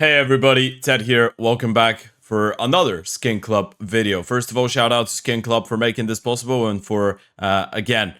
Hey everybody, Ted here. Welcome back for another SkinClub video. First of all, shout out to SkinClub for making this possible and for, again,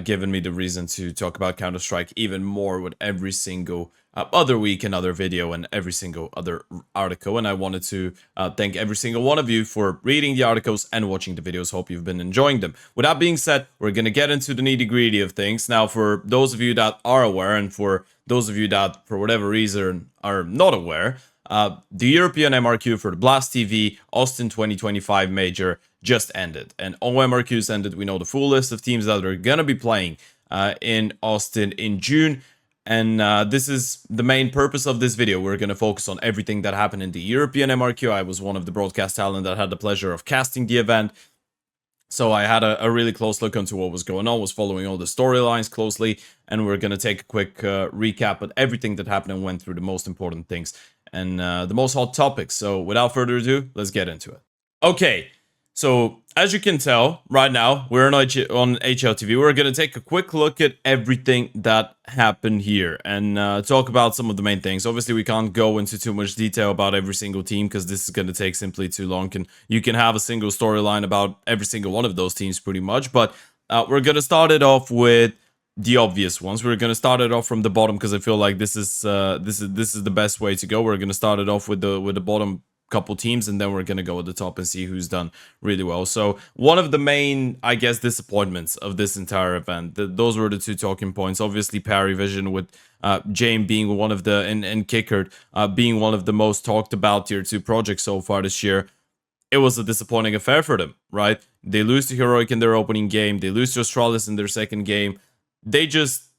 giving me the reason to talk about Counter-Strike even more with every single other week, another video, and every single other article. And I wanted to thank every single one of you for reading the articles and watching the videos. Hope you've been enjoying them. With that being said, we're going to get into the nitty-gritty of things. Now, for those of you that are aware, and for those of you that, for whatever reason, are not aware, the European MRQ for the Blast TV Austin 2025 Major just ended. And all MRQs ended. We know the full list of teams that are going to be playing in Austin in June. And this is the main purpose of this video. We're going to focus on everything that happened in the European MRQ. I was one of the broadcast talent that had the pleasure of casting the event. So I had a really close look into what was going on, was following all the storylines closely, and we're going to take a quick recap of everything that happened and went through the most important things and the most hot topics. So without further ado, let's get into it. Okay, so as you can tell, right now, we're on HLTV. We're going to take a quick look at everything that happened here and talk about some of the main things. Obviously, we can't go into too much detail about every single team because this is going to take simply too long. And you can have a single storyline about every single one of those teams pretty much. But we're going to start it off with the obvious ones. We're going to start it off from the bottom because I feel like this is the best way to go. We're going to start it off with the bottom couple teams, and then we're going to go at the top and see who's done really well. So one of the main, I guess, disappointments of this entire event, those were the two talking points. Obviously, Parivision with Jame being one of the, and Kickard being one of the most talked about tier 2 projects so far this year. It was a disappointing affair for them, right? They lose to Heroic in their opening game. They lose to Astralis in their second game. They just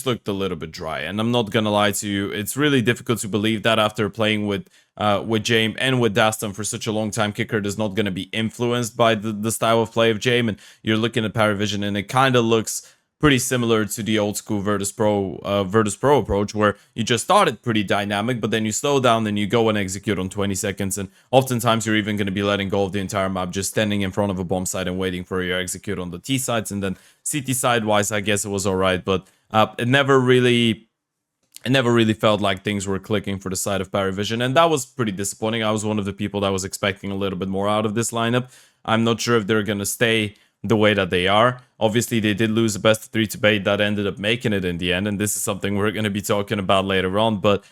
looked a little bit dry, and I'm not gonna lie to you. It's really difficult to believe that after playing with Jame and with Dastan for such a long time, Kickard is not gonna be influenced by the style of play of Jame. And you're looking at Parivision, and it kind of looks pretty similar to the old school Virtus Pro approach, where you just started pretty dynamic, but then you slow down and you go and execute on 20 seconds. And oftentimes you're even going to be letting go of the entire map, just standing in front of a bomb site and waiting for your execute on the T sides. And then CT side wise, I guess it was all right, but it never really felt like things were clicking for the side of Parivision, and that was pretty disappointing. I was one of the people that was expecting a little bit more out of this lineup. I'm not sure if they're going to stay the way that they are. Obviously, they did lose a best of 3 to Bait that ended up making it in the end, and this is something we're going to be talking about later on. But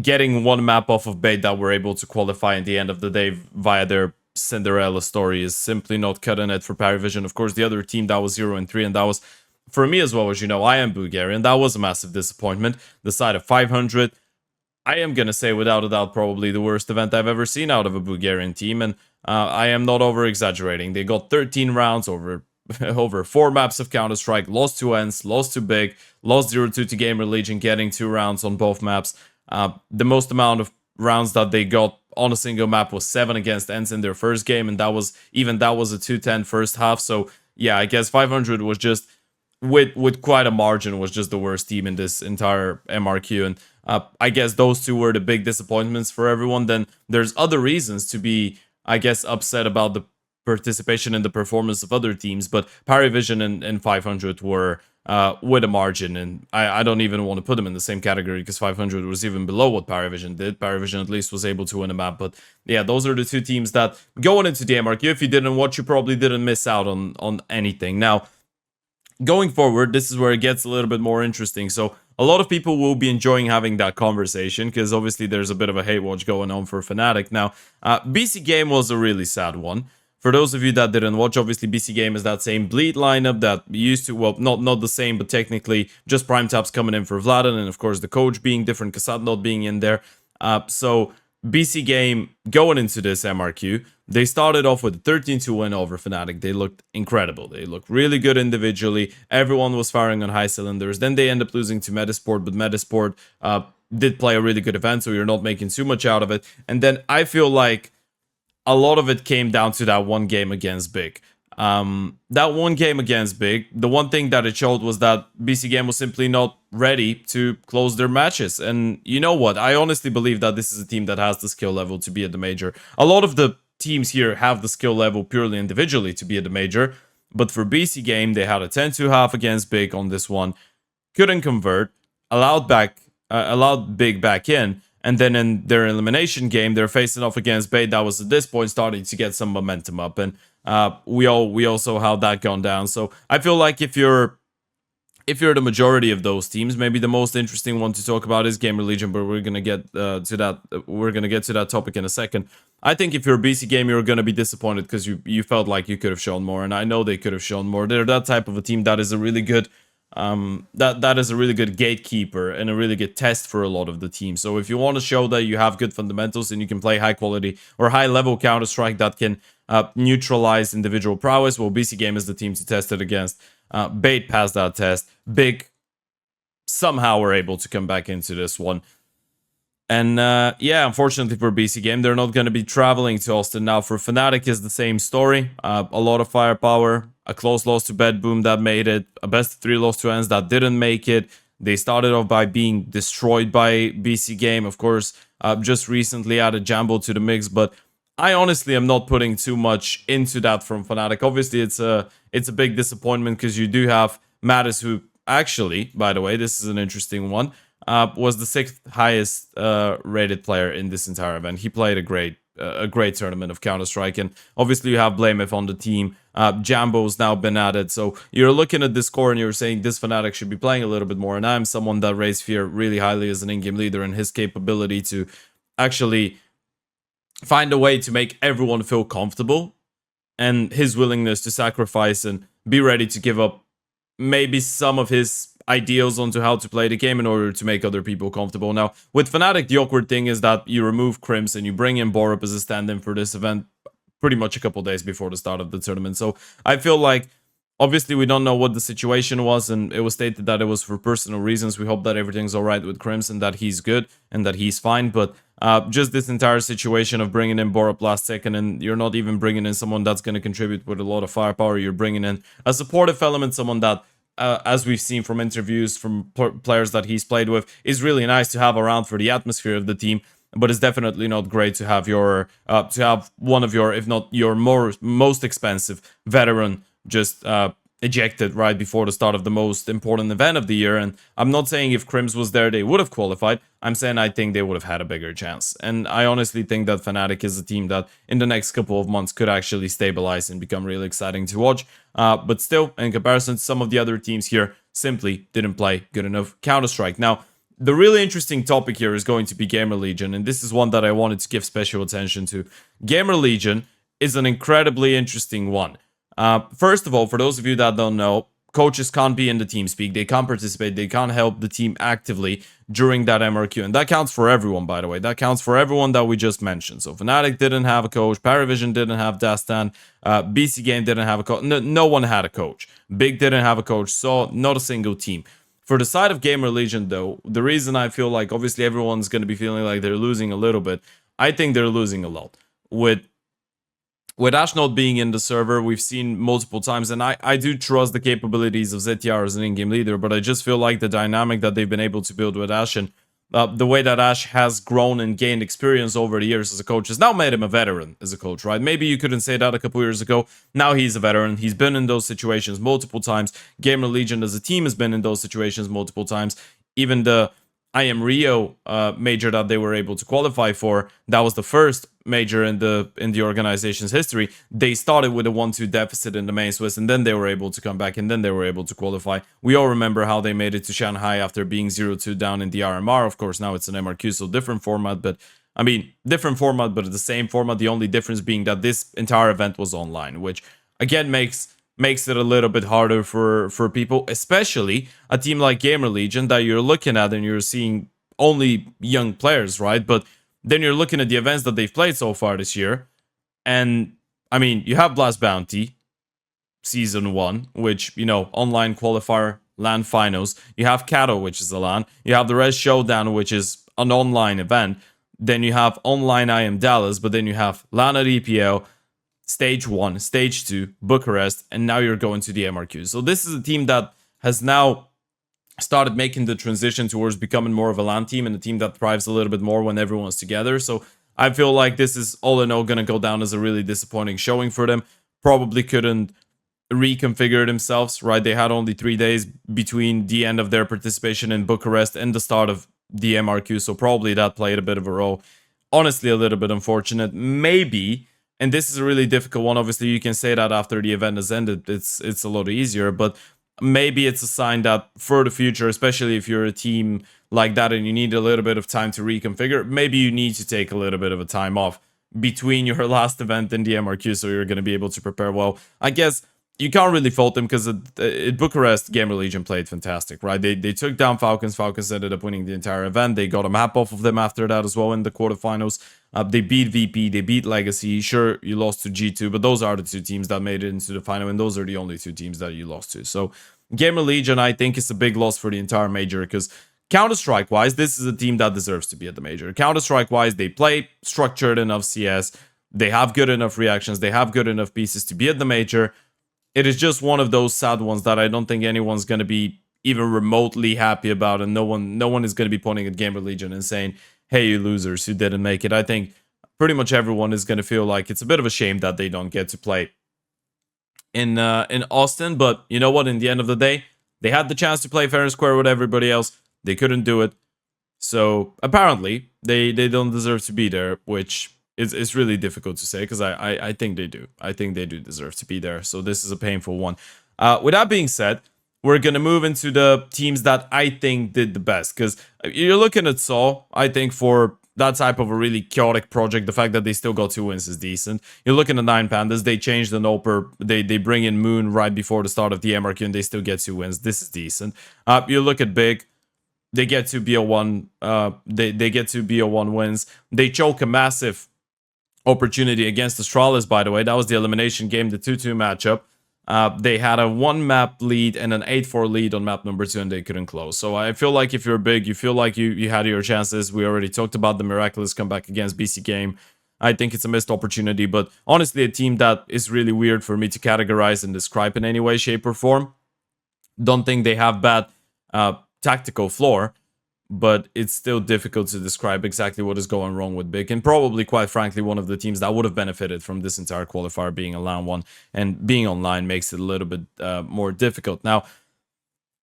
getting one map off of Bait that were able to qualify in the end of the day via their Cinderella story is simply not cutting it for Parivision. Of course, the other team that was 0-3, and that was, for me as well, as you know, I am Bulgarian. That was a massive disappointment. The side of 500, I am going to say without a doubt probably the worst event I've ever seen out of a Bulgarian team, and I am not over-exaggerating. They got 13 rounds over 4 maps of Counter-Strike, lost to ENCE, lost to Big, lost 0-2 to Gamer Legion, getting 2 rounds on both maps. The most amount of rounds that they got on a single map was 7 against ENCE in their first game, and that was a 2-10 first half. So yeah, I guess 500 was just, with quite a margin, was just the worst team in this entire MRQ. And I guess those two were the big disappointments for everyone. Then there's other reasons to be, I guess, upset about the participation and the performance of other teams, but Parivision and 500 were with a margin, and I don't even want to put them in the same category because 500 was even below what Parivision did. Parivision at least was able to win a map, but yeah, those are the two teams that, going into the MRQ, if you didn't watch, you probably didn't miss out on anything. Now, going forward, this is where it gets a little bit more interesting. So a lot of people will be enjoying having that conversation because obviously there's a bit of a hate watch going on for Fnatic. Now, BC Game was a really sad one. For those of you that didn't watch, obviously BC Game is that same Bleed lineup that used to, well, not the same, but technically just Prime Taps coming in for Vladen, and of course the coach being different, Kassad not being in there. So BC Game, going into this MRQ, they started off with a 13-2 win over Fnatic. They looked incredible. They looked really good individually. Everyone was firing on high cylinders. Then they end up losing to Metasport, but Metasport did play a really good event, so you're not making too much out of it. And then I feel like a lot of it came down to that one game against Big. That one game against Big, the one thing that it showed was that BC Game was simply not ready to close their matches. And you know what? I honestly believe that this is a team that has the skill level to be at the major. A lot of the teams here have the skill level purely individually to be at the major. But for BC Game, they had a 10-2 half against Big on this one. Couldn't convert. Allowed Big back in. And then in their elimination game, they're facing off against Bait. That was at this point starting to get some momentum up, and we also how that gone down. So I feel like if you're the majority of those teams, maybe the most interesting one to talk about is Gamer Legion, but we're gonna get to that. We're gonna get to that topic in a second. I think if you're BC Game, you're gonna be disappointed because you felt like you could have shown more, and I know they could have shown more. They're that type of a team that is a really good that is a really good gatekeeper and a really good test for a lot of the team. So if you want to show that you have good fundamentals and you can play high quality or high level Counter-Strike that can neutralize individual prowess, well, BC Game is the team to test it against. Bait passed that test. Big somehow were able to come back into this one. And yeah, unfortunately for BC Game, they're not going to be traveling to Austin. Now for Fnatic is the same story. A lot of firepower, a close loss to Bed Boom that made it, a best of 3 loss to Ends that didn't make it. They started off by being destroyed by BC Game. Of course, just recently added Jambo to the mix, but I honestly am not putting too much into that from Fnatic. Obviously, it's a big disappointment because you do have Mattis, who actually, by the way, this is an interesting one, was the 6th highest rated player in this entire event. He played a great tournament of Counter-Strike, and obviously you have Blamef on the team. Jambo's now been added, so you're looking at this score and you're saying this Fnatic should be playing a little bit more, and I'm someone that rates Fear really highly as an in-game leader and his capability to actually find a way to make everyone feel comfortable, and his willingness to sacrifice and be ready to give up maybe some of his ideals onto how to play the game in order to make other people comfortable. Now, with Fnatic, the awkward thing is that you remove Crims and you bring in Borup as a stand-in for this event pretty much a couple days before the start of the tournament. So I feel like, obviously, we don't know what the situation was, and it was stated that it was for personal reasons. We hope that everything's all right with Crims and that he's good and that he's fine, but just this entire situation of bringing in Borup last second, and you're not even bringing in someone that's going to contribute with a lot of firepower. You're bringing in a supportive element, someone that, as we've seen from interviews from players that he's played with, is really nice to have around for the atmosphere of the team. But it's definitely not great to have one of your, if not your most expensive veteran just ejected right before the start of the most important event of the year. And I'm not saying if Crims was there, they would have qualified. I'm saying I think they would have had a bigger chance. And I honestly think that Fnatic is a team that in the next couple of months could actually stabilize and become really exciting to watch. But still, in comparison to some of the other teams here, simply didn't play good enough Counter-Strike. Now, the really interesting topic here is going to be Gamer Legion, and this is one that I wanted to give special attention to. Gamer Legion is an incredibly interesting one. First of all, for those of you that don't know, coaches can't be in the team speak. They can't participate. They can't help the team actively during that MRQ. And that counts for everyone, by the way. That counts for everyone that we just mentioned. So Fnatic didn't have a coach. Paravision didn't have Dastan. BC Game didn't have a coach. No one had a coach. Big didn't have a coach. So not a single team. For the side of Gamer Legion, though, the reason I feel like obviously everyone's going to be feeling like they're losing a little bit, I think they're losing a lot. With Ash not being in the server, we've seen multiple times, and I do trust the capabilities of ZTR as an in-game leader, but I just feel like the dynamic that they've been able to build with Ash and the way that Ash has grown and gained experience over the years as a coach has now made him a veteran as a coach, right? Maybe you couldn't say that a couple years ago. Now he's a veteran. He's been in those situations multiple times. Gamer Legion as a team has been in those situations multiple times. Even the I Am Rio major that they were able to qualify for, that was the first major in the organization's history. They started with a 1-2 deficit in the main Swiss, and then they were able to come back, and then they were able to qualify. We all remember how they made it to Shanghai after being 0-2 down in the RMR. Of course, now it's an MRQ, so different format, but I mean, different format, but the same format. The only difference being that this entire event was online, which again makes it a little bit harder for people, especially a team like Gamer Legion that you're looking at and you're seeing only young players, right? But then you're looking at the events that they've played so far this year, and I mean, you have Blast Bounty Season 1, which, you know, online qualifier, LAN finals. You have Kato, which is a LAN. You have the Res Showdown, which is an online event. Then you have online I Am Dallas, but then you have LAN at EPL, Stage 1, Stage 2, Bucharest, and now you're going to the MRQ. So this is a team that has now started making the transition towards becoming more of a LAN team and a team that thrives a little bit more when everyone's together. So I feel like this is all in all going to go down as a really disappointing showing for them. Probably couldn't reconfigure themselves, right? They had only 3 days between the end of their participation in Bucharest and the start of the MRQ, so probably that played a bit of a role. Honestly, a little bit unfortunate. Maybe, and this is a really difficult one. Obviously, you can say that after the event has ended, it's a lot easier, but maybe it's a sign that for the future, especially if you're a team like that and you need a little bit of time to reconfigure, maybe you need to take a little bit of a time off between your last event and the MRQ, so you're going to be able to prepare well. I guess you can't really fault them because at Bucharest, Gamer Legion played fantastic, right? They took down Falcons. Falcons ended up winning the entire event. They got a map off of them after that as well in the quarterfinals. They beat VP, they beat Legacy. Sure, you lost to G2, but those are the two teams that made it into the final, and those are the only two teams that you lost to. So Gamer Legion, I think, is a big loss for the entire major because Counter-Strike-wise, this is a team that deserves to be at the major. Counter-Strike-wise, they play structured enough CS. They have good enough reactions. They have good enough pieces to be at the major. It is just one of those sad ones that I don't think anyone's going to be even remotely happy about, and no one is going to be pointing at Gamer Legion and saying, hey, you losers who didn't make it. I think pretty much everyone is going to feel like it's a bit of a shame that they don't get to play in Austin, but you know what? In the end of the day, they had the chance to play fair and square with everybody else. They couldn't do it. So apparently, they don't deserve to be there, which it's really difficult to say because I think they do. I think they do deserve to be there. So this is a painful one. With that being said, we're going to move into the teams that I think did the best. Because you're looking at Saw, I think for that type of a really chaotic project, the fact that they still got 2 wins is decent. You're looking at 9 Pandas, they changed the Noper, they bring in Moon right before the start of the MRQ and they still get 2 wins. This is decent. You look at Big, they get to BO1, they get to BO1 wins. They choke a massive opportunity against Astralis, by the way. That was the elimination game, the 2-2 matchup. They had a 1-map lead and an 8-4 lead on map number 2, and they couldn't close. So I feel like if you're big, you feel like you had your chances. We already talked about the miraculous comeback against BC Game. I think it's a missed opportunity, but honestly, a team that is really weird for me to categorize and describe in any way, shape, or form. Don't think they have bad tactical floor, but it's still difficult to describe exactly what is going wrong with Big, and probably, quite frankly, one of the teams that would have benefited from this entire qualifier being a LAN one, and being online makes it a little bit more difficult. Now,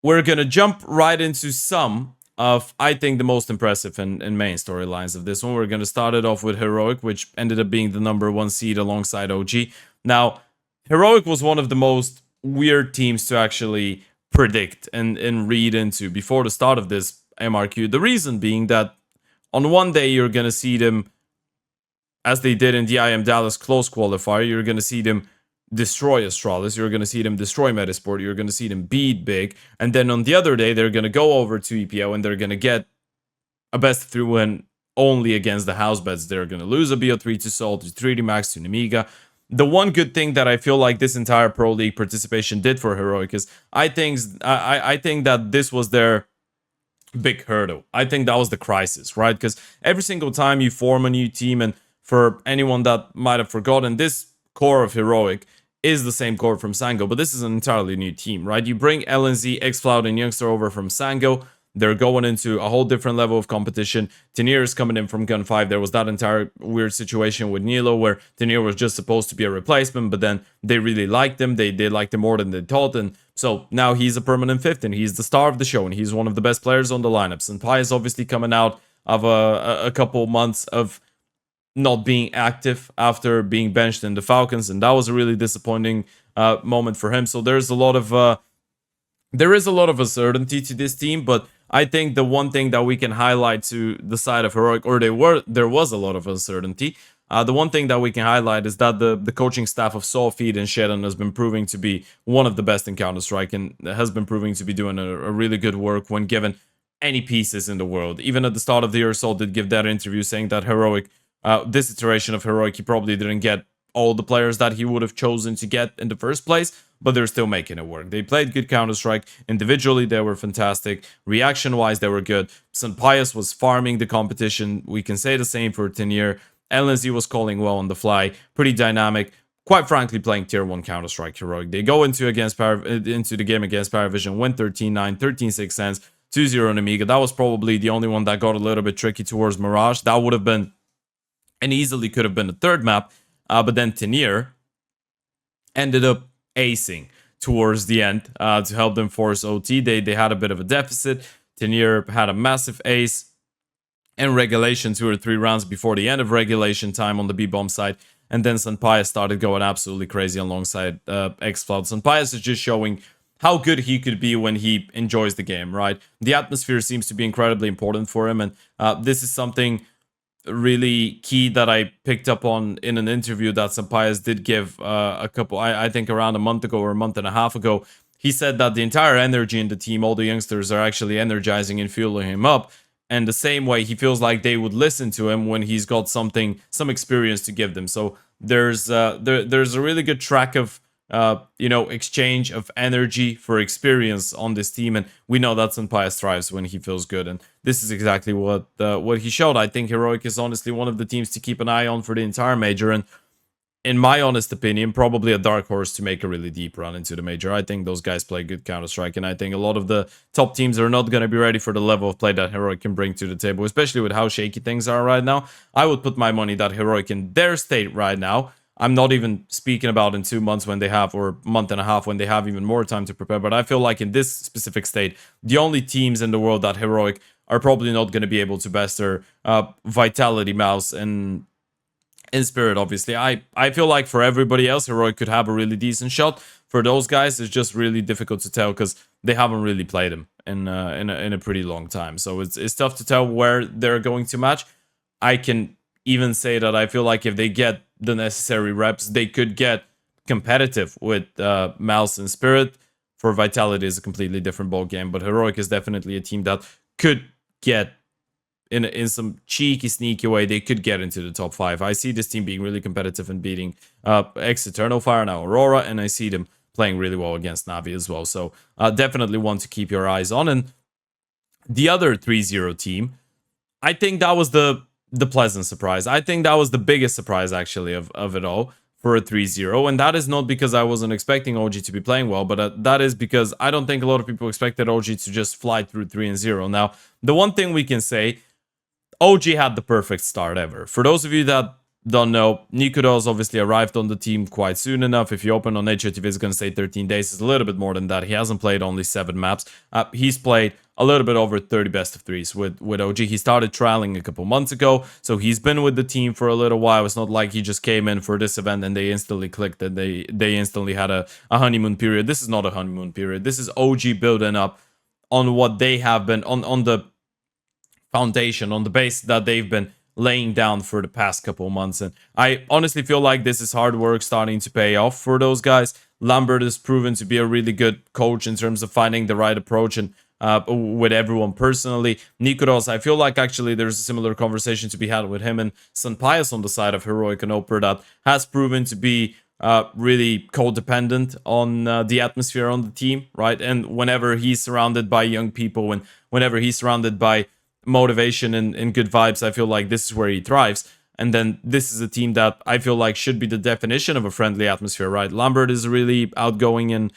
we're going to jump right into some of, I think, the most impressive and main storylines of this one. We're going to start it off with Heroic, which ended up being the #1 seed alongside OG. Now, Heroic was one of the most weird teams to actually predict and read into before the start of this MRQ. The reason being that on one day you're going to see them, as they did in the IM Dallas close qualifier, you're going to see them destroy Astralis, you're going to see them destroy Metasport, you're going to see them beat Big, and then on the other day they're going to go over to EPO and they're going to get a best of 3 win only against the house bets. They're going to lose a BO3 to Sol, to 3D Max, to Nemiga. The one good thing that I feel like this entire Pro League participation did for Heroic is I think that this was their big hurdle. I think that was the crisis, right? Because every single time you form a new team, and for anyone that might have forgotten, this core of Heroic is the same core from Sango, but this is an entirely new team, right? You bring LNZ, XCloud, and Youngster over from Sango. They're going into a whole different level of competition. Tenier is coming in from Gun 5. There was that entire weird situation with Nilo where Tenier was just supposed to be a replacement, but then they really liked him. They liked him more than they thought, and so now he's a permanent 5th, and he's the star of the show, and he's one of the best players on the lineups. And Pi is obviously coming out of a couple months of not being active after being benched in the Falcons, and that was a really disappointing moment for him. So there is a lot of uncertainty to this team, but I think the one thing that we can highlight to the side of Heroic, or there was a lot of uncertainty. The one thing that we can highlight is that the coaching staff of Soulfeed and Shedon has been proving to be one of the best in Counter-Strike, and has been proving to be doing a really good work when given any pieces in the world. Even at the start of the year, Soul did give that interview saying that Heroic, this iteration of Heroic, he probably didn't get all the players that he would have chosen to get in the first place, but they're still making it work. They played good Counter-Strike. Individually, they were fantastic. Reaction-wise, they were good. St. Pius was farming the competition. We can say the same for Tenier. LNZ was calling well on the fly. Pretty dynamic. Quite frankly, playing Tier 1 Counter-Strike Heroic. They go into the game against Paravision, win 13-9, 13-6 cents, 2-0 on Amiga. That was probably the only one that got a little bit tricky towards Mirage. That would have been, and easily could have been, the third map. But then Tenier ended up acing towards the end to help them force OT. They had a bit of a deficit. Tenier had a massive ace in regulation 2 or 3 rounds before the end of regulation time on the B-bomb side. And then Senpai started going absolutely crazy alongside X-Cloud. Senpai is just showing how good he could be when he enjoys the game, right? The atmosphere seems to be incredibly important for him. And this is something really key that I picked up on in an interview that Sampaias did give a couple, I think around a month ago or a month and a half ago. He said that the entire energy in the team, all the youngsters are actually energizing and fueling him up. And the same way he feels like they would listen to him when he's got some experience to give them. So there's a really good track of exchange of energy for experience on this team, and we know that Senpai thrives when he feels good, and this is exactly what he showed. I think Heroic is honestly one of the teams to keep an eye on for the entire major, and in my honest opinion, probably a dark horse to make a really deep run into the major. I think those guys play good Counter-Strike, and I think a lot of the top teams are not going to be ready for the level of play that Heroic can bring to the table, especially with how shaky things are right now. I would put my money that Heroic in their state right now, I'm not even speaking about in 2 months when they have, or a month and a half when they have even more time to prepare, but I feel like in this specific state, the only teams in the world that Heroic are probably not going to be able to best their Vitality, Mouse, and in Spirit, obviously. I feel like for everybody else, Heroic could have a really decent shot. For those guys, it's just really difficult to tell because they haven't really played him in a pretty long time. So it's tough to tell where they're going to match. I can even say that I feel like if they get the necessary reps, they could get competitive with Mouse and Spirit. For Vitality is a completely different ball game, but Heroic is definitely a team that could get in some cheeky, sneaky way, they could get into the top 5. I see this team being really competitive and beating Eternal Fire, now Aurora, and I see them playing really well against Navi as well. So definitely one to keep your eyes on. And the other 3-0 team, I think that was the pleasant surprise. I think that was the biggest surprise, actually, of it all for a 3-0. And that is not because I wasn't expecting OG to be playing well, but that is because I don't think a lot of people expected OG to just fly through 3-0. Now, the one thing we can say, OG had the perfect start ever. For those of you that don't know, Nikudos obviously arrived on the team quite soon enough. If you open on HOTV, it's going to say 13 days. It's a little bit more than that. He hasn't played only 7 maps. He's played a little bit over 30 best of 3s with OG. He started trialing a couple months ago, so he's been with the team for a little while. It's not like he just came in for this event and they instantly clicked and they instantly had a honeymoon period. This is not a honeymoon period. This is OG building up on what they have been, on the foundation, on the base that they've been laying down for the past couple months. And I honestly feel like this is hard work starting to pay off for those guys. Lambert has proven to be a really good coach in terms of finding the right approach and with everyone personally. Nikudos, I feel like actually there's a similar conversation to be had with him and Senpaias on the side of Heroic and Oper that has proven to be really codependent on the atmosphere on the team, right? And whenever he's surrounded by young people and whenever he's surrounded by motivation and good vibes, I feel like this is where he thrives. And then this is a team that I feel like should be the definition of a friendly atmosphere, right? Lambert is a really outgoing and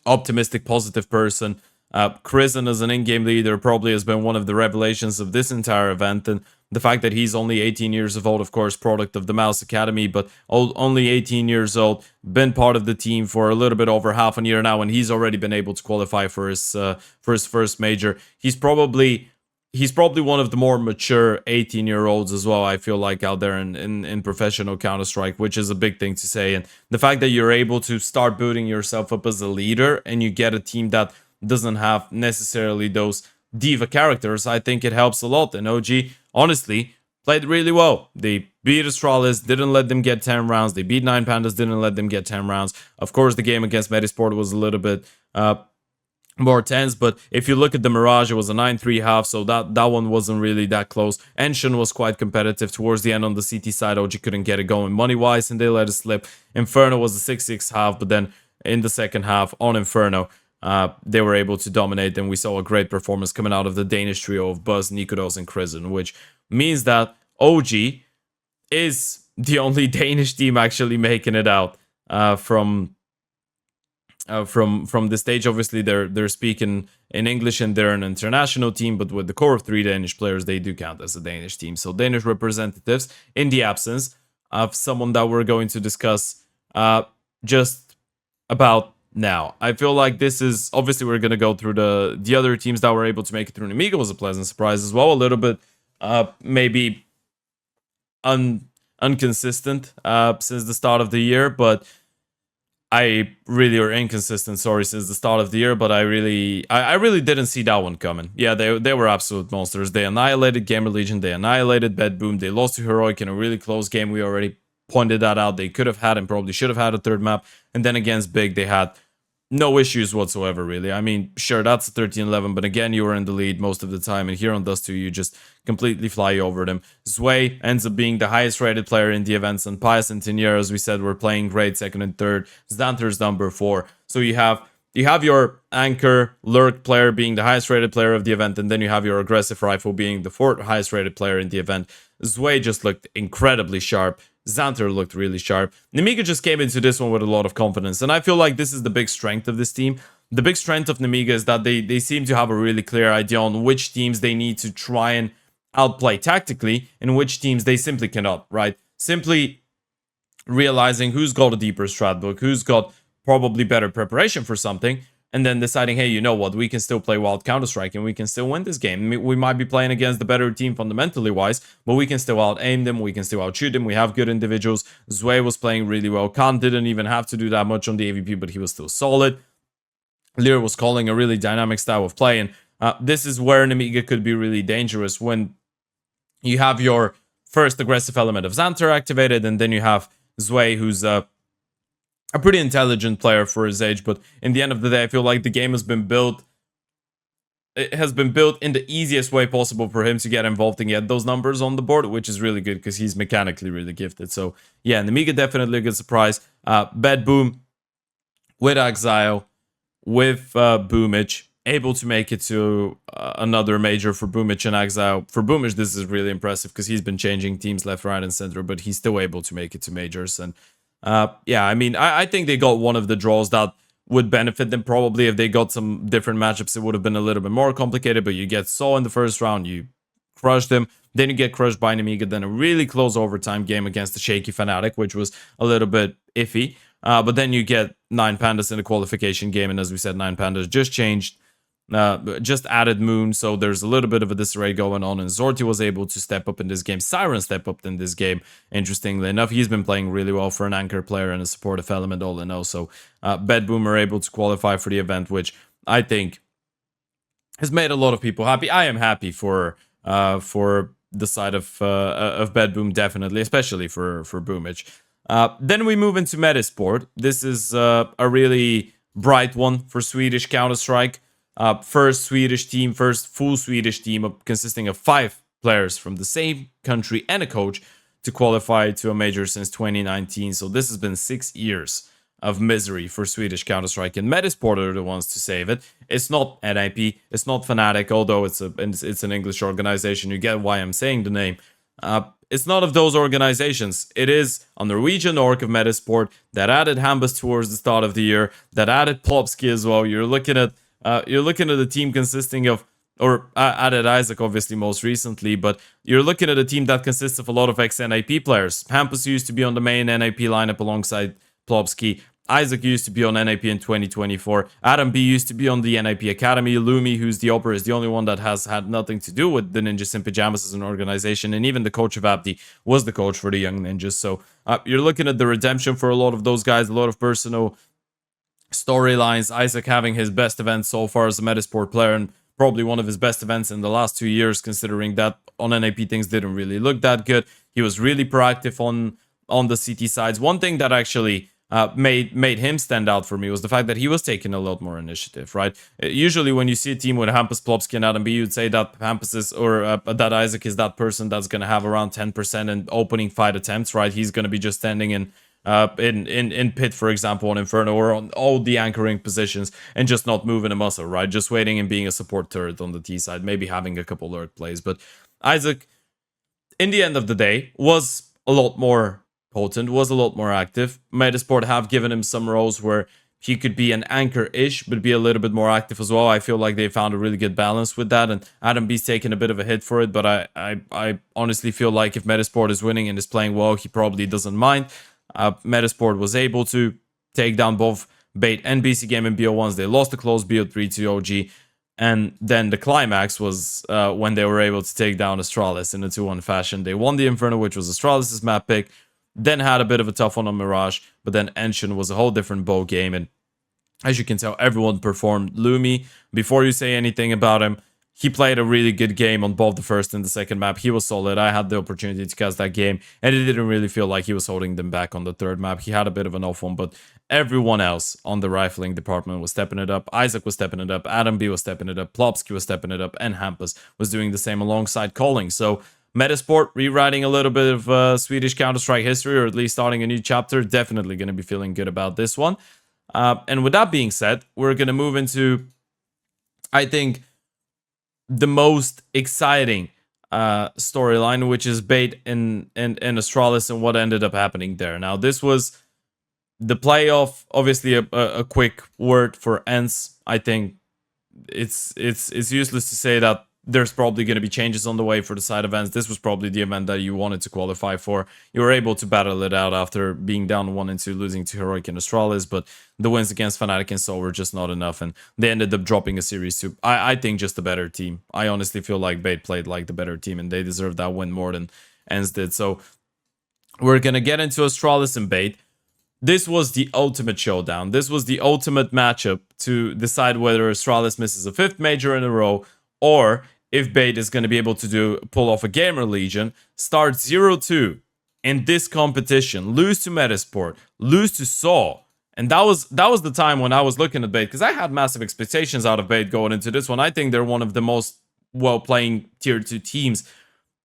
optimistic, positive person. Krisen as an in-game leader probably has been one of the revelations of this entire event, and the fact that he's only 18 years of old, of course, product of the Mouse Academy, but only 18 years old, been part of the team for a little bit over half a year now, and he's already been able to qualify for his first major. He's probably one of the more mature 18-year-olds as well, I feel like, out there in professional Counter-Strike, which is a big thing to say. And the fact that you're able to start building yourself up as a leader and you get a team that doesn't have necessarily those diva characters, I think it helps a lot. And OG, honestly, played really well. They beat Astralis, didn't let them get 10 rounds. They beat 9 Pandas, didn't let them get 10 rounds. Of course, the game against Medisport was a little bit more tense, but if you look at the Mirage, it was a 9-3 half, so that one wasn't really that close. Enshin was quite competitive towards the end on the CT side. OG couldn't get it going money-wise, and they let it slip. Inferno was a 6-6 half, but then in the second half on Inferno, they were able to dominate, and we saw a great performance coming out of the Danish trio of Buzz, Nikudos, and Krisen, which means that OG is the only Danish team actually making it out from the stage. Obviously, they're speaking in English and they're an international team, but with the core of 3 Danish players, they do count as a Danish team. So Danish representatives in the absence of someone that we're going to discuss just about Now, I feel like this is obviously we're gonna go through the other teams that were able to make it through. Nemiga was a pleasant surprise as well, a little bit maybe inconsistent since the start of the year, but I really or inconsistent, sorry, since the start of the year, but I really didn't see that one coming. Yeah, they were absolute monsters. They annihilated Gamer Legion, they annihilated Bed Boom, they lost to Heroic in a really close game. We already pointed that out. They could have had and probably should have had a third map. And then against Big, they had no issues whatsoever, really. I mean, sure, that's a 13-11, but again, you were in the lead most of the time, and here on Dust 2, you just completely fly over them. Zway ends up being the highest rated player in the events, and Pius and Tinier, as we said, were playing great second and third. Xanther's number 4. So you have your anchor lurk player being the highest rated player of the event, and then you have your aggressive rifle being the 4th highest rated player in the event. Zway just looked incredibly sharp. Xanther looked really sharp. Nemiga just came into this one with a lot of confidence, and I feel like this is the big strength of this team. The big strength of Nemiga is that they seem to have a really clear idea on which teams they need to try and outplay tactically, and which teams they simply cannot, right? Simply realizing who's got a deeper strat book, who's got probably better preparation for something, and then deciding, hey, you know what, we can still play wild counter-strike and we can still win this game. We might be playing against the better team fundamentally wise, but we can still out-aim them, we can still out-shoot them, we have good individuals. Zway was playing really well. Khan didn't even have to do that much on the AVP, but he was still solid. Lear was calling a really dynamic style of play, and this is where Nemiga could be really dangerous when you have your first aggressive element of Xanther activated, and then you have Zway, who's a pretty intelligent player for his age, but in the end of the day, I feel like the game has been built. It has been built in the easiest way possible for him to get involved and get those numbers on the board, which is really good because he's mechanically really gifted. So yeah, Nemiga definitely a good surprise. Bed Boom with Exile, with Boomich, able to make it to another major for Boomich and Exile. For Boomich, this is really impressive because he's been changing teams left, right, and center, but he's still able to make it to majors. And yeah, I mean, I think they got one of the draws that would benefit them probably. If they got some different matchups, it would have been a little bit more complicated, but you get Saw in the first round, you crush them, then you get crushed by Nemiga, then a really close overtime game against the Shaky Fanatic, which was a little bit iffy, but then you get 9 Pandas in the qualification game, and as we said, 9 Pandas just changed, just added Moon, so there's a little bit of a disarray going on, and Zorti was able to step up in this game. Siren stepped up in this game, interestingly enough. He's been playing really well for an anchor player and a supportive element all in all, so Bed Boom are able to qualify for the event, which I think has made a lot of people happy. I am happy for the side of Bed Boom, definitely, especially for Boomich. Then we move into Metasport. This is a really bright one for Swedish Counter-Strike. First full Swedish team consisting of 5 players from the same country and a coach to qualify to a major since 2019. So this has been 6 years of misery for Swedish Counter-Strike, and Metasport are the ones to save it. It's not NIP, it's not Fnatic, although it's an English organization. You get why I'm saying the name. It's not of those organizations. It is a Norwegian org of Metasport that added Hambus towards the start of the year, that added Plopsky as well. You're looking at a team consisting of, or added Isaac obviously most recently, but you're looking at a team that consists of a lot of ex-NIP players. Hampus used to be on the main NIP lineup alongside Plopsky. Isaac used to be on NIP in 2024. Adam B used to be on the NIP Academy. Lumi, who's the Opera, is the only one that has had nothing to do with the Ninjas in Pajamas as an organization. And even the coach of Abdi was the coach for the Young Ninjas. So you're looking at the redemption for a lot of those guys, a lot of personal storylines. Isaac having his best event so far as a Metasport player, and probably one of his best events in the last 2 years, considering that on NIP things didn't really look that good. He was really proactive on the CT sides. One thing that actually made him stand out for me was the fact that he was taking a lot more initiative, right? Usually when you see a team with Hampus, Plopsky, and Adam B, you'd say that Hampus is, or that Isaac is that person that's going to have around 10% in opening fight attempts, right? He's going to be just standing in pit, for example, on Inferno, or on all the anchoring positions, and just not moving a muscle, right? Just waiting and being a support turret on the T side, maybe having a couple lurk plays. But Isaac, in the end of the day, was a lot more potent, was a lot more active. Metasport have given him some roles where he could be an anchor-ish, but be a little bit more active as well. I feel like they found a really good balance with that, and Adam B's taken a bit of a hit for it, but I honestly feel like if Metasport is winning and is playing well, he probably doesn't mind. Metasport was able to take down both Bait and BC Game in BO1s. They lost the close BO3 to OG. And then the climax was when they were able to take down Astralis in a 2-1 fashion. They won the Inferno, which was Astralis' map pick. Then had a bit of a tough one on Mirage. But then Enshin was a whole different bow game. And as you can tell, everyone performed. Lumi, before you say anything about him, he played a really good game on both the first and the second map. He was solid. I had the opportunity to cast that game, and it didn't really feel like he was holding them back on the third map. He had a bit of an off one, but everyone else on the rifling department was stepping it up. Isaac was stepping it up. Adam B was stepping it up. Plopsky was stepping it up. And Hampus was doing the same alongside Calling. So Metasport rewriting a little bit of Swedish Counter-Strike history, or at least starting a new chapter. Definitely going to be feeling good about this one. And with that being said, we're going to move into, I think, the most exciting storyline, which is Bait and Astralis and what ended up happening there. Now, this was the playoff. Obviously, a quick word for ENCE. I think it's useless to say that there's probably going to be changes on the way for the side events. This was probably the event that you wanted to qualify for. You were able to battle it out after being down 1-2, losing to Heroic and Astralis, but the wins against Fnatic and Soul were just not enough, and they ended up dropping a series to, I think, just a better team. I honestly feel like Bait played like the better team, and they deserved that win more than ENCE did. So we're going to get into Astralis and Bait. This was the ultimate showdown. This was the ultimate matchup to decide whether Astralis misses a 5th major in a row, or if Bait is going to be able to pull off a Gamer Legion, start 0-2 in this competition, lose to Metasport, lose to Saw. And that was the time when I was looking at Bait, because I had massive expectations out of Bait going into this one. I think they're one of the most well-playing Tier 2 teams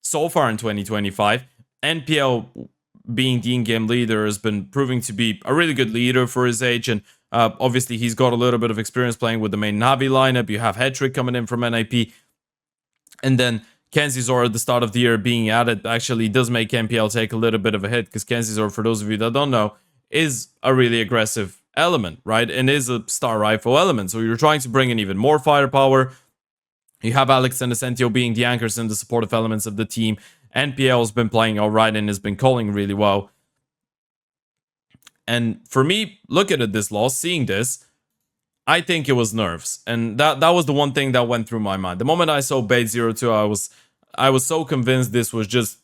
so far in 2025. NPL, being the in-game leader, has been proving to be a really good leader for his age, and obviously he's got a little bit of experience playing with the main Navi lineup. You have Hetrick coming in from NIP. And then Kenzizor at the start of the year being added actually does make NPL take a little bit of a hit, because Kenzizor, for those of you that don't know, is a really aggressive element, right? And is a star rifle element. So you're trying to bring in even more firepower. You have Alex and Ascentio being the anchors and the supportive elements of the team. NPL has been playing alright and has been calling really well. And for me, looking at this loss, seeing this, I think it was nerves, and that was the one thing that went through my mind. The moment I saw Bait 0-2, I was so convinced this was just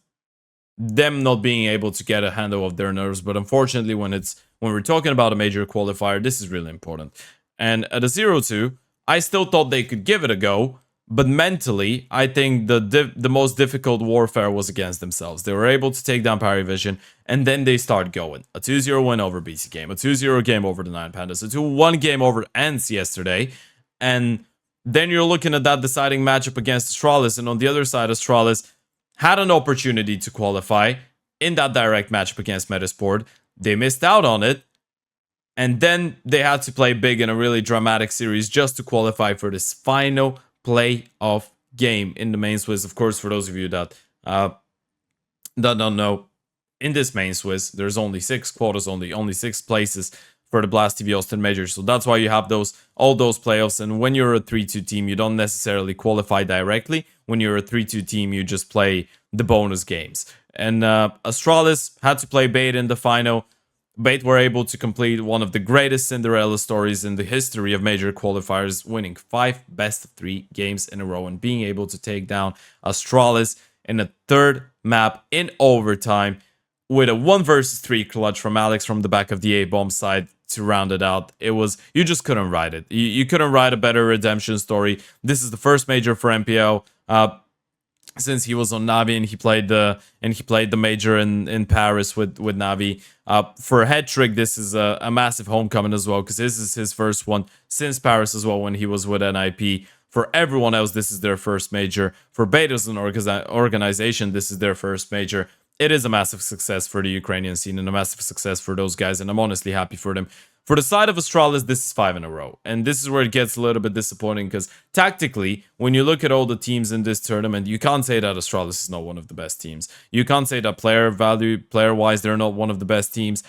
them not being able to get a handle of their nerves. But unfortunately, when we're talking about a major qualifier, this is really important. And at a 0-2, I still thought they could give it a go, but mentally, I think the most difficult warfare was against themselves. They were able to take down Parivision, and then they start going. A 2-0 win over BC Game, a 2-0 game over the 9 Pandas, a 2-1 game over ENCE yesterday, and then you're looking at that deciding matchup against Astralis, and on the other side, Astralis had an opportunity to qualify in that direct matchup against Metasport. They missed out on it, and then they had to play big in a really dramatic series just to qualify for this final playoff game in the main Swiss. Of course, for those of you that don't know, in this main Swiss, there's only 6 quotas, only 6 places for the Blast TV Austin Major. So that's why you have all those playoffs. And when you're a 3-2 team, you don't necessarily qualify directly. When you're a 3-2 team, you just play the bonus games. And Astralis had to play Bait in the final. Bait were able to complete one of the greatest Cinderella stories in the history of major qualifiers, winning 5 best-of-3 games in a row and being able to take down Astralis in a 3rd map in overtime with a 1 versus 3 clutch from Alex from the back of the A-bomb side to round it out. It was, you just couldn't write it. You couldn't write a better redemption story. This is the first major for MPL. Since he was on Navi and he played the major in Paris with Navi. For Hetrick, this is a massive homecoming as well, because this is his first one since Paris as well when he was with NIP. For everyone else, this is their first major. For Bait as an organization, this is their first major. It is a massive success for the Ukrainian scene and a massive success for those guys, and I'm honestly happy for them. For the side of Astralis, this is 5 in a row. And this is where it gets a little bit disappointing, because tactically, when you look at all the teams in this tournament, you can't say that Astralis is not one of the best teams. You can't say that player-wise, they're not one of the best teams.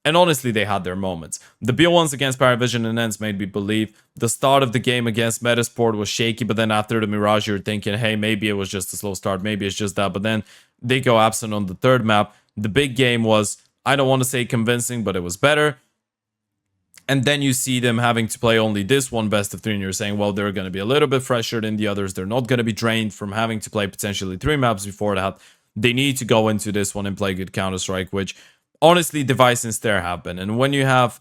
And honestly, they had their moments. The BO1s against Parivision and ENCE made me believe. The start of the game against Metasport was shaky, but then after the Mirage, you're thinking, hey, maybe it was just a slow start, maybe it's just that. But then they go absent on the 3rd map. The big game was, I don't want to say convincing, but it was better. And then you see them having to play only this one best of 3, and you're saying, well, they're going to be a little bit fresher than the others. They're not going to be drained from having to play potentially 3 maps before that. They need to go into this one and play good Counter-Strike, which honestly Device and Stare have been. And when you have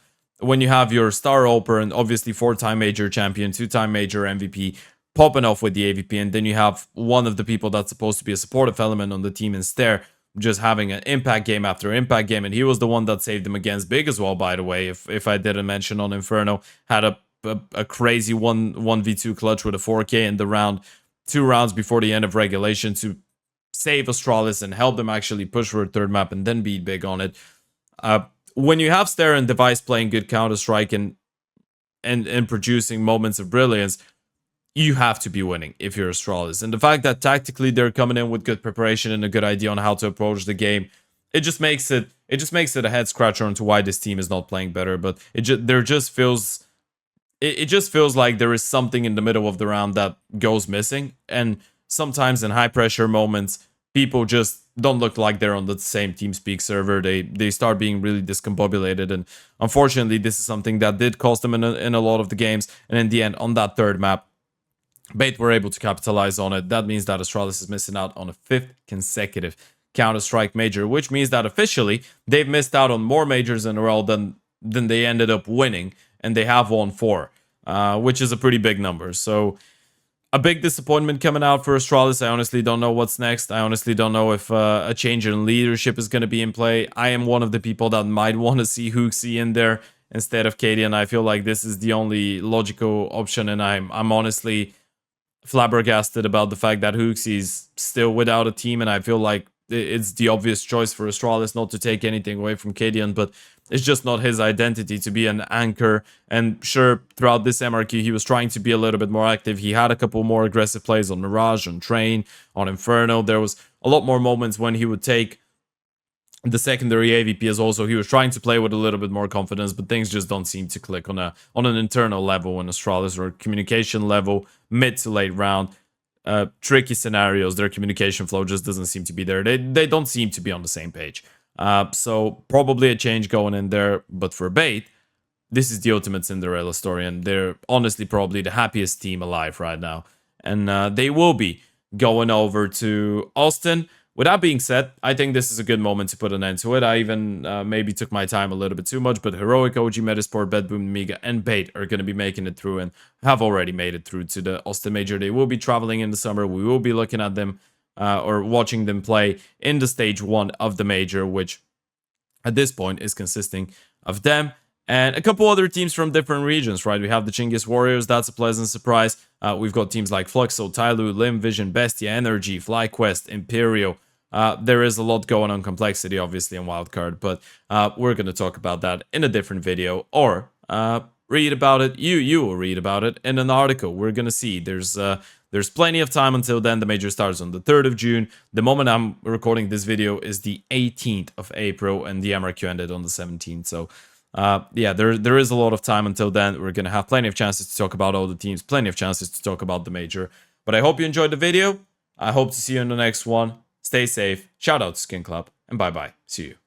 your star opener and obviously 4-time major champion, 2-time major MVP popping off with the AVP, and then you have one of the people that's supposed to be a supportive element on the team in Stare just having an impact game after impact game, and he was the one that saved them against Big as well, by the way, if I didn't mention on Inferno, had a crazy 1v2 clutch with a 4K in the round, 2 rounds before the end of regulation to save Astralis and help them actually push for a 3rd map and then beat Big on it. When you have Stare and Device playing good Counter-Strike and producing moments of brilliance, you have to be winning if you're Astralis. And the fact that tactically they're coming in with good preparation and a good idea on how to approach the game, it just makes it a head scratcher onto why this team is not playing better. But it just feels like there is something in the middle of the round that goes missing. And sometimes in high pressure moments, people just don't look like they're on the same TeamSpeak server. They start being really discombobulated, and unfortunately, this is something that did cost them in a lot of the games. And in the end, on that 3rd map, Bait were able to capitalize on it. That means that Astralis is missing out on a 5th consecutive Counter-Strike major, which means that officially they've missed out on more majors in a row than they ended up winning, and they have won 4, which is a pretty big number. So a big disappointment coming out for Astralis. I honestly don't know what's next. I honestly don't know if a change in leadership is going to be in play. I am one of the people that might want to see Hooksy in there instead of Katie, and I feel like this is the only logical option, and I'm honestly flabbergasted about the fact that Hooksy's still without a team, and I feel like it's the obvious choice for Astralis not to take anything away from Cadian, but it's just not his identity to be an anchor. And sure, throughout this MRQ, he was trying to be a little bit more active. He had a couple more aggressive plays on Mirage, on Train, on Inferno. There was a lot more moments when he would take the secondary AVP as also. He was trying to play with a little bit more confidence, but things just don't seem to click on an internal level in Astralis, or communication level, mid to late round. Tricky scenarios, their communication flow just doesn't seem to be there. They don't seem to be on the same page. So probably a change going in there, but for Bait, this is the ultimate Cinderella story, and they're honestly probably the happiest team alive right now. And they will be going over to Austin. With that being said, I think this is a good moment to put an end to it. I even maybe took my time a little bit too much, but Heroic, OG, Metasport, Bedboom, Miga, and Bait are going to be making it through and have already made it through to the Austin Major. They will be traveling in the summer. We will be looking at them or watching them play in the stage 1 of the Major, which at this point is consisting of them and a couple other teams from different regions, right? We have the Chinggis Warriors. That's a pleasant surprise. We've got teams like Fluxo, Tyloo, Lim, Vision, Bestia, Energy, FlyQuest, Imperial. There is a lot going on complexity, obviously, in Wildcard, but we're going to talk about that in a different video, or read about it. You will read about it in an article. We're going to see. There's plenty of time until then. The Major starts on the 3rd of June. The moment I'm recording this video is the 18th of April, and the MRQ ended on the 17th. So, yeah, there is a lot of time until then. We're going to have plenty of chances to talk about all the teams, plenty of chances to talk about the Major. But I hope you enjoyed the video. I hope to see you in the next one. Stay safe. Shout out to SkinClub, and bye-bye. See you.